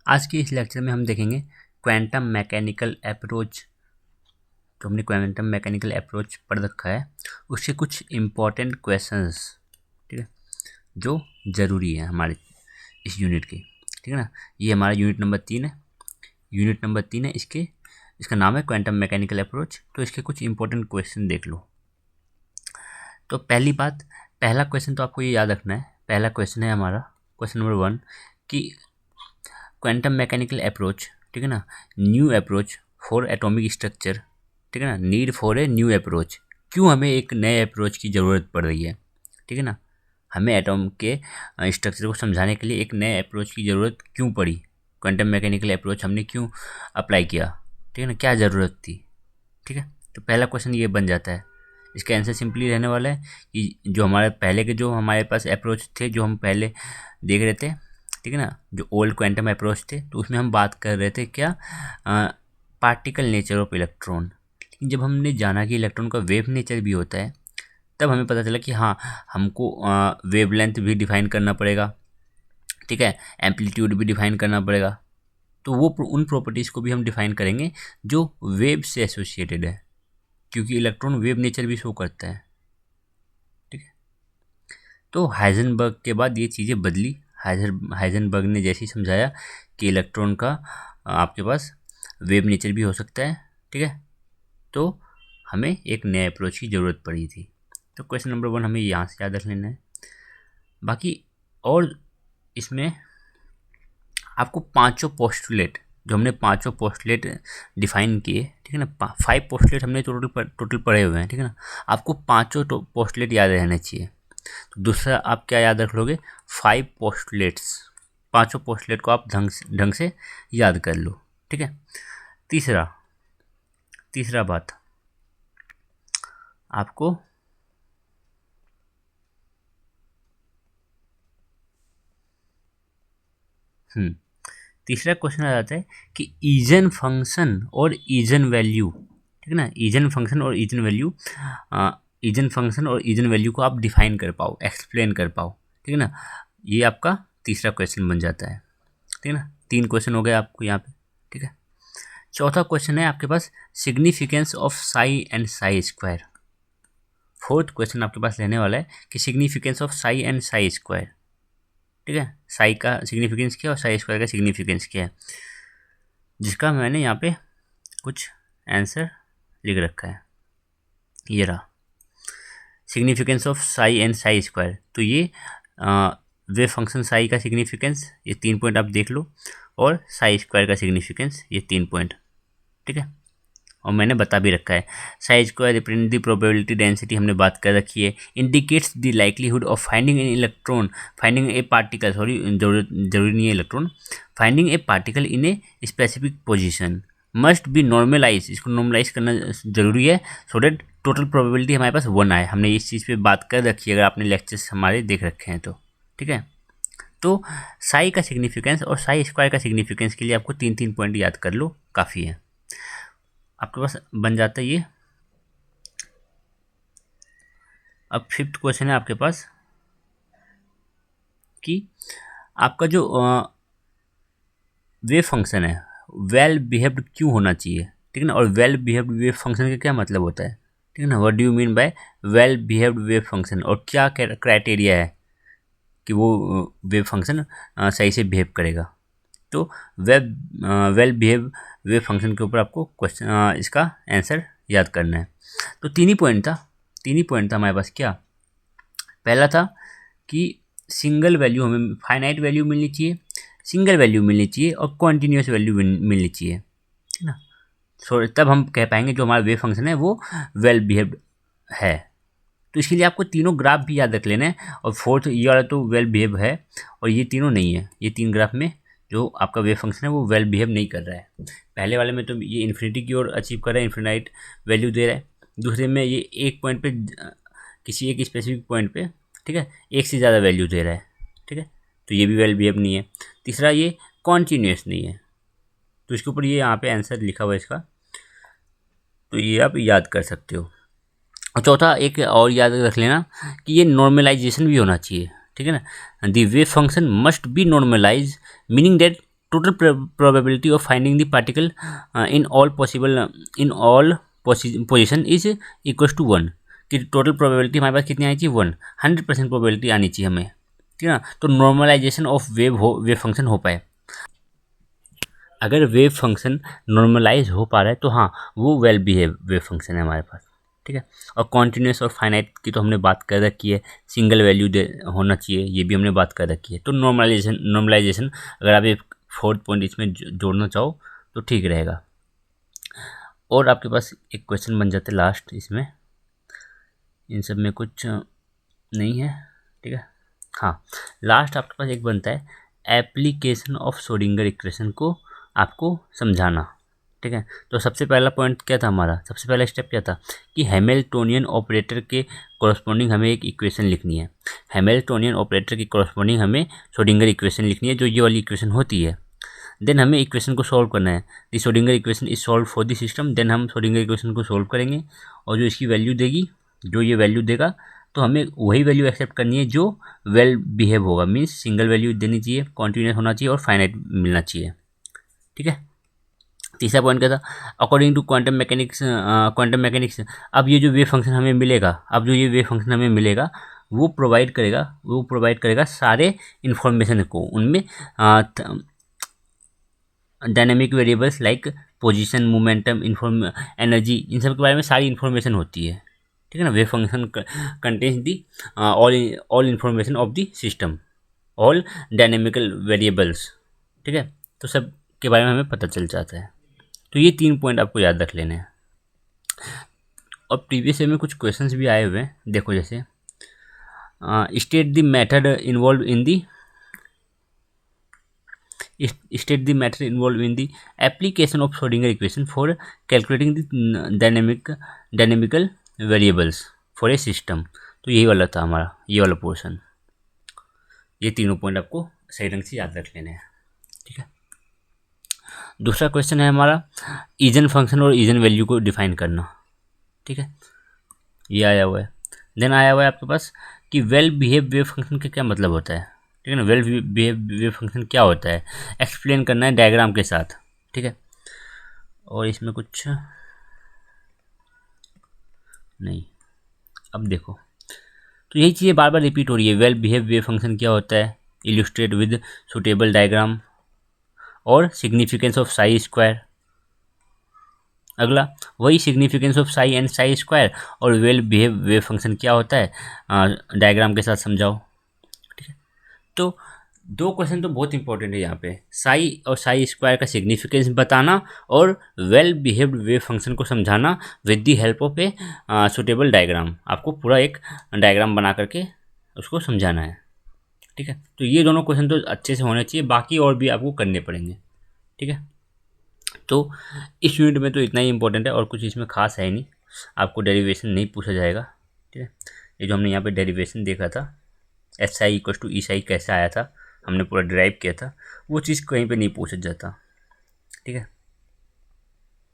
आज के इस लेक्चर में हम देखेंगे क्वांटम मैकेनिकल अप्रोच। जो हमने क्वांटम मैकेनिकल अप्रोच पढ़ रखा है उसके कुछ इम्पॉर्टेंट क्वेश्चंस, ठीक है, जो ज़रूरी है हमारे इस यूनिट के। ठीक है ना, ये हमारा यूनिट नंबर 3 है। यूनिट नंबर 3 है, इसका नाम है क्वांटम मैकेनिकल अप्रोच। तो इसके कुछ इंपॉर्टेंट क्वेश्चन देख लो। तो पहली बात, पहला क्वेश्चन तो आपको ये याद रखना है। पहला क्वेश्चन है हमारा क्वेश्चन नंबर 1 कि क्वांटम मैकेनिकल अप्रोच, ठीक है ना, new approach for atomic structure, ठीक है ना, need for a new approach. क्यों हमें एक नए अप्रोच की ज़रूरत पड़ रही है, ठीक है ना, हमें एटॉम के स्ट्रक्चर को समझाने के लिए एक नए अप्रोच की ज़रूरत क्यों पड़ी। क्वांटम मैकेनिकल अप्रोच हमने क्यों अप्लाई किया, ठीक है ना, क्या ज़रूरत थी। ठीक है, तो पहला क्वेश्चन ये बन जाता है। इसका आंसर सिंपली रहने वाला है कि जो हमारे पहले के जो हमारे पास अप्रोच थे, जो हम पहले देख रहे थे, ठीक है ना, जो ओल्ड क्वांटम अप्रोच थे, तो उसमें हम बात कर रहे थे क्या, पार्टिकल नेचर ऑफ इलेक्ट्रॉन। लेकिन जब हमने जाना कि इलेक्ट्रॉन का वेव नेचर भी होता है, तब हमें पता चला कि हाँ, हमको वेवलेंथ भी डिफाइन करना पड़ेगा, ठीक है, एम्पलीट्यूड भी डिफाइन करना पड़ेगा। तो वो उन प्रॉपर्टीज़ को भी हम डिफाइन करेंगे जो वेव से एसोसिएटेड है, क्योंकि इलेक्ट्रॉन वेव नेचर भी शो करता है। ठीक है, तो हाइजेनबर्ग के बाद ये चीज़ें बदली। हाइजेनबर्ग ने जैसे ही समझाया कि इलेक्ट्रॉन का आपके पास वेव नेचर भी हो सकता है, ठीक है, तो हमें एक नए अप्रोच की ज़रूरत पड़ी थी। तो क्वेश्चन नंबर 1 हमें यहाँ से याद रख लेना है। बाकी और इसमें आपको पांचों पोस्टुलेट, जो हमने पांचों पोस्टुलेट डिफाइन किए, ठीक है ना, 5 पोस्टुलेट हमने टोटल पढ़े हुए हैं, ठीक है ना, आपको पांचों पोस्टुलेट याद रहने चाहिए। तो दूसरा आप क्या याद रख लोगे, 5 पोस्टुलेट्स, पांचों पोस्टुलेट को आप ढंग से याद कर लो। ठीक है, तीसरा बात आपको तीसरा क्वेश्चन आ जाता है कि ईजन फंक्शन और ईजन वैल्यू, ठीक है ना, ईजन फंक्शन और ईजन वैल्यू, ईजन फंक्शन और ईजन वैल्यू को आप डिफाइन कर पाओ, एक्सप्लेन कर पाओ, ठीक है ना, ये आपका तीसरा क्वेश्चन बन जाता है। ठीक है ना, 3 क्वेश्चन हो गए आपको यहाँ पे। ठीक है, चौथा क्वेश्चन है आपके पास significance of psi and psi square. Fourth question आपके पास रहने वाला है कि significance of psi and psi square. ठीक है, साई का सिग्निफिकेंस क्या और साई स्क्वायर का सिग्निफिकेंस क्या है, जिसका मैंने यहाँ पे कुछ आंसर लिख रखा है। ये रहा significance of psi and psi square. तो ये वेव फंक्शन साई का सिग्निफिकेंस, ये 3 पॉइंट आप देख लो, और साई स्क्वायर का सिग्निफिकेंस, ये 3 पॉइंट। ठीक है, और मैंने बता भी रखा है। Psi square represent the probability density, हमने बात कर रखी है। Indicates the likelihood of finding an electron, finding a particle, sorry जरूरी नहीं है electron, finding a particle in a specific position must be normalize, इसको नॉर्मलाइज करना जरूरी है, सो डेट टोटल प्रोबेबिलिटी हमारे पास 1 आए। हमने इस चीज़ पे बात कर रखी है, अगर आपने लेक्चर्स हमारे देख रखे हैं तो। ठीक है, तो साई का सिग्निफिकेंस और साई स्क्वायर का सिग्निफिकेंस के लिए आपको 3 पॉइंट याद कर लो, काफ़ी है। आपके पास बन जाता है ये। अब 5th क्वेश्चन है आपके पास कि आपका जो वेव फंक्शन है वेल बिहेव्ड क्यों होना चाहिए। ठीक है ना, और वेल बिहेव्ड वेव फंक्शन का क्या मतलब होता है, ठीक है ना, what do you mean by well behaved wave function, और क्या क्राइटेरिया है कि वो वेव फंक्शन सही से बिहेव करेगा। तो वेल बिहेव वेव फंक्शन के ऊपर आपको क्वेश्चन इसका आंसर याद करना है। तो 3 ही पॉइंट था हमारे पास। क्या पहला था कि सिंगल वैल्यू, हमें फाइनाइट वैल्यू मिलनी चाहिए, सिंगल वैल्यू मिलनी चाहिए, और कॉन्टीन्यूस वैल्यू मिलनी चाहिए, ठीक ना, सो तब हम कह पाएंगे जो हमारा वेव फंक्शन है वो वेल बिहेव्ड है। तो इसके लिए आपको तीनों ग्राफ भी याद रख लेना है, और फोर्थ ये वाला तो वेल बिहेव है और ये तीनों नहीं है। ये 3 ग्राफ में जो आपका वेव फंक्शन है वो वेल बिहेव नहीं कर रहा है। पहले वाले में तो ये इन्फिनिटी की ओर अचीव कर रहा है, इन्फिनाइट वैल्यू दे रहा है। दूसरे में ये एक पॉइंट पे, किसी एक स्पेसिफिक पॉइंट पे, ठीक है, एक से ज़्यादा वैल्यू दे रहा है। ठीक है, तो ये भी वेल बिहेव नहीं है। तीसरा, ये कॉन्टीन्यूस नहीं है, तो इसके ऊपर ये यहाँ पे आंसर लिखा हुआ है इसका, तो ये आप याद कर सकते हो। और चौथा एक और याद रख लेना कि ये नॉर्मलाइजेशन भी होना चाहिए। ठीक है ना, the wave function must be normalize, meaning that total probability of finding the particle in all position is equal to 1, कि टोटल प्रोबेबिलिटी हमारे पास कितनी आनी चाहिए 1, 100% प्रोबेबिलिटी आनी चाहिए हमें, ठीक है ना। तो नॉर्मलाइजेशन ऑफ वेव फंक्शन हो पाए, अगर वेव फंक्शन नॉर्मलाइज हो पा रहा है तो हाँ वो वेल बिहेव वेव फंक्शन है हमारे पास, ठीक है। और कॉन्टीन्यूस और फाइनाइट की तो हमने बात कर रखी है, सिंगल वैल्यू होना चाहिए, ये भी हमने बात कर रखी है। तो नॉर्मलाइजेशन अगर आप एक फोर्थ पॉइंट इसमें जोड़ना चाहो तो ठीक रहेगा। और आपके पास एक क्वेश्चन बन जाता है लास्ट, इसमें इन सब में कुछ नहीं है, ठीक है। हाँ, लास्ट आपके पास एक बनता है एप्लीकेशन ऑफ श्रोडिंगर इक्वेशन को आपको समझाना, ठीक है। तो सबसे पहला पॉइंट क्या था हमारा, सबसे पहला स्टेप क्या था कि हैमिल्टोनियन ऑपरेटर के कॉरस्पॉन्डिंग हमें एक इक्वेशन लिखनी है। हैमिल्टोनियन ऑपरेटर की कॉरस्पॉन्डिंग हमें श्रोडिंगर इक्वेशन लिखनी है, जो ये वाली इक्वेशन होती है। देन हमें इक्वेशन को सॉल्व करना है, the Schrodinger equation is solve for the system. Then हम श्रोडिंगर इक्वेशन को सॉल्व करेंगे और जो इसकी वैल्यू देगी, जो ये वैल्यू देगा, तो हमें वही वैल्यू एक्सेप्ट करनी है जो वेल बिहेव होगा, मीन्स सिंगल वैल्यू देनी चाहिए, कॉन्टीन्यूस होना चाहिए और फाइनाइट मिलना चाहिए, ठीक है। तीसरा पॉइंट क्या था, अकॉर्डिंग टू क्वांटम मैकेनिक्स अब ये जो वेव फंक्शन हमें मिलेगा, वो प्रोवाइड करेगा सारे इन्फॉर्मेशन को, उनमें dynamic variables like position, momentum, energy, इन सब के बारे में सारी इन्फॉर्मेशन होती है, ठीक है ना। Wave function contains the all information of the system, all dynamical variables, ठीक है। तो सब के बारे में हमें पता चल जाता है। तो ये 3 पॉइंट आपको याद रख लेने हैं। और प्रीवियस ईयर में कुछ क्वेश्चंस भी आए हुए हैं, देखो जैसे state the method involve in the application of Schrodinger equation for calculating the dynamical variables for a system. तो यही वाला था हमारा, ये वाला पोर्शन। ये तीनों पॉइंट आपको सही ढंग से याद रख लेने हैं, ठीक है। दूसरा क्वेश्चन है हमारा ईजन फंक्शन और ईजन वैल्यू को डिफाइन करना, ठीक है। ये आया हुआ है। देन आया हुआ है आपके पास कि वेल बिहेव वेव फंक्शन का क्या मतलब होता है, ठीक है ना। वेल बिहेव वेव फंक्शन क्या होता है एक्सप्लेन करना है डायग्राम के साथ, ठीक है। और इसमें कुछ नहीं, अब देखो तो यही चीज़ें बार बार रिपीट हो रही है। वेल बिहेव वेव फंक्शन क्या होता है, इल्यूस्ट्रेट विद सुटेबल डायग्राम, और सिग्निफिकेंस ऑफ साई स्क्वायर। अगला वही significance of psi and psi square, और वेल बिहेव वेव फंक्शन क्या होता है डायग्राम के साथ समझाओ, ठीक है। तो 2 क्वेश्चन तो बहुत इंपॉर्टेंट है यहाँ पे, साई और साई स्क्वायर का सिग्निफिकेंस बताना और वेल बिहेव्ड वेव फंक्शन को समझाना with the help of a suitable diagram. आपको पूरा एक डायग्राम बना करके उसको समझाना है, ठीक है। तो ये दोनों क्वेश्चन तो अच्छे से होने चाहिए, बाकी और भी आपको करने पड़ेंगे, ठीक है। तो इस यूनिट में तो इतना ही इंपॉर्टेंट है, और कुछ इसमें खास है नहीं। आपको डेरिवेशन नहीं पूछा जाएगा, ठीक है। ये जो हमने यहाँ पे डेरिवेशन देखा था, एस आई इक्वल टू ई साई कैसे आया था, हमने पूरा डिराइव किया था, वो चीज़ कहीं पे नहीं पूछा जाता, ठीक है।